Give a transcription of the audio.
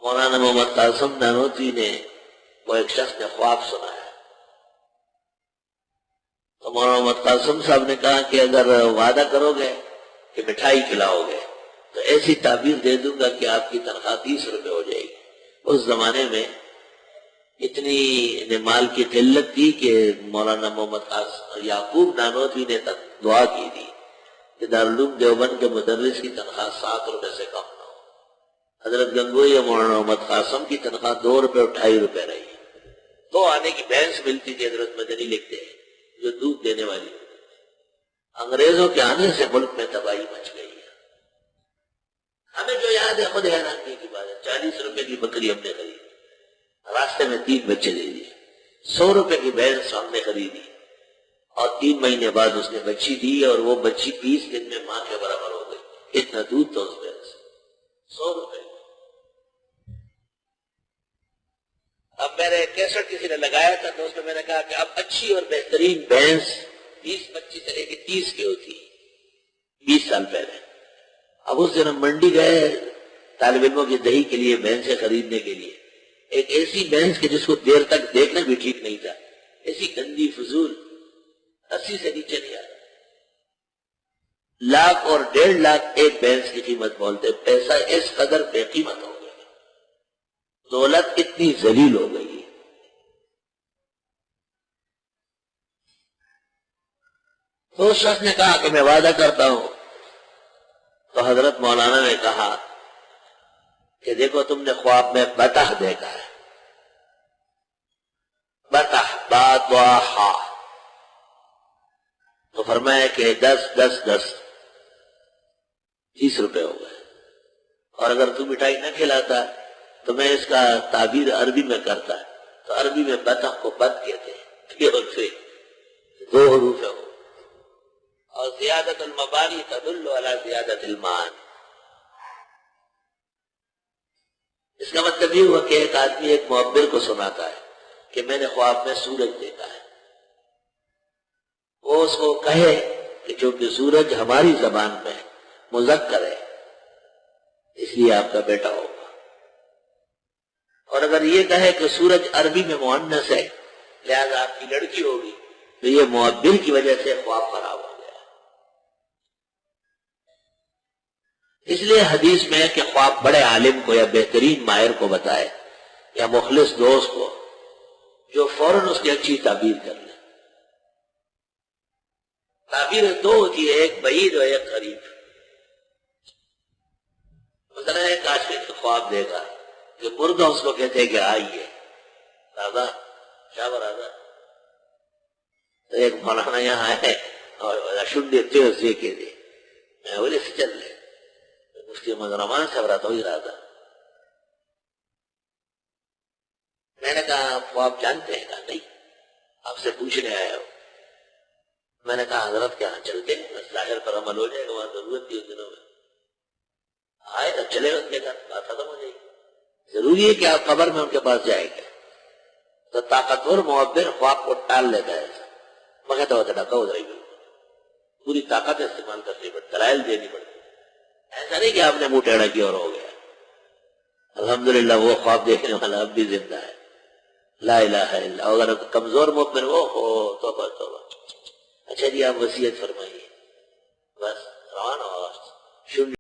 مولانا محمد قاسم نانوتوی نے وہ ایک شخص نے خواب سنایا تو مولانا محمد قاسم صاحب نے کہا کہ اگر وعدہ کرو گے کہ مٹھائی کھلاؤ گے تو ایسی تعبیر دے دوں گا کہ آپ کی تنخواہ 30 روپے ہو جائے گی۔ اس زمانے میں اتنی مال کی قلت تھی کہ مولانا محمد یعقوب نانوتوی نے دعا کی تھی کہ دارالعلوم دیوبند کے مدرس کی تنخواہ 7 روپے سے کم نہ ہو۔ حضرت گنگوئی یا مولانا محمد قاسم کی تنخواہ 2 روپے اور 2.5 روپے رہی۔ تو آنے کی بھینس ملتی تھی، حضرت مدنی لکھتے ہیں، جو دودھ دینے والی ہوتی تھی۔ انگریزوں کے آنے سے ملک میں تباہی مچ گئی ہے۔ ہمیں جو یاد ہے خود حیرانی کی بات ہے، 40 روپے کی بکری ہم نے خریدی، راستے میں 3 بچے دے دیے، 100 روپے کی بھینس ہم نے خریدی اور 3 مہینے بعد اس نے بچی دی اور وہ بچی 20 دن میں ماں کے برابر ہو گئی۔ اتنا دودھ تو اس بھینس، 100 روپے۔ اب میرے کیسٹ کسی نے لگایا تھا تو اس میں نے کہا کہ اب اچھی اور بہترین بھینس 20-25 سے لے کے 30 کی ہوتی، 20 سال پہلے۔ اب اس دن ہم منڈی گئے طالب علموں کی دہی کے لیے بھینسیں خریدنے کے لیے، ایک ایسی بھینس کہ جس کو دیر تک دیکھنا بھی ٹھیک نہیں تھا، ایسی گندی فضول، 80 سے نیچے نہیں آتا، لاکھ اور 1.5 لاکھ ایک بھینس کی قیمت بولتے۔ پیسہ اس قدر بے قیمت ہو گیا، دولت اتنی ذلیل ہو گئی۔ تو اس شخص نے کہا کہ میں وعدہ کرتا ہوں، تو حضرت مولانا نے کہا کہ دیکھو تم نے خواب میں بطخ دیکھا ہے، بطخ با تو فرمایا کہ 10 30 روپے ہو گئے، اور اگر تم مٹھائی نہ کھلاتا تو میں اس کا تعبیر عربی میں کرتا، تو عربی میں بطخ کو بط کہتے ہیں، یہ عرفے 2 حروف ہے، اور زیادت المبانی تدل علی زیادت المان۔ اس کا مطلب یہ ہوا کہ ایک آدمی ایک معبر کو سناتا ہے کہ میں نے خواب میں سورج دیکھا ہے، وہ اس کو کہے کہ چونکہ سورج ہماری زبان میں مذکر ہے اس لیے آپ کا بیٹا ہوگا، اور اگر یہ کہے کہ سورج عربی میں مؤنث ہے لہذا آپ کی لڑکی ہوگی، تو یہ معبر کی وجہ سے خواب خراب ہو گیا۔ اس لیے حدیث میں ہے کہ خواب بڑے عالم کو یا بہترین ماہر کو بتائے یا مخلص دوست کو جو فوراً اس کی اچھی تعبیر کر لے۔ تعبیر 2 ہوتی ہے، ایک بعید اور ایک قریب۔ مثلا ایک عاشق نے خواب دیکھا کہ مردہ اس کو کہتے ہیں کہ آئیے راضا شاہ راضا، تو ایک مولانا یہاں ہے اور شنڈے تیز دے کے دے میں بولے سے چل لے اس کے مضرمان سے رہا تو ہی راضا۔ میں نے کہا آپ خواب جانتے ہیں؟ کہا نہیں، آپ سے پوچھنے آیا ہو۔ میں نے کہا حضرت کے یہاں چلتے ہیں، ظاہر پر عمل ہو جائے گا، وہاں ضرورت تھی اس دنوں میں، آئے تو چلے ان کے گھر، بات ختم ہو جائے گی۔ ضروری ہے کہ آپ قبر میں ان کے پاس جائیں گے۔ تو طاقتور معبر خواب کو ٹال لیتا ہے، میں کہتا ہوتا ڈکا ہو جائے گی، پوری طاقت استعمال کرنی پڑتی، دلائل دینی پڑتی، ایسا نہیں کہ آپ نے منہ ٹیڑھا کیا اور ہو گیا۔ الحمدللہ وہ خواب دیکھنے والا اب بھی زندہ ہے، لا الہ الا اللہ۔ اگر کمزور مومن وہ ہو توبہ توبہ۔ اچھا جی آپ وصیت فرمائیے، بس روانہ ہو۔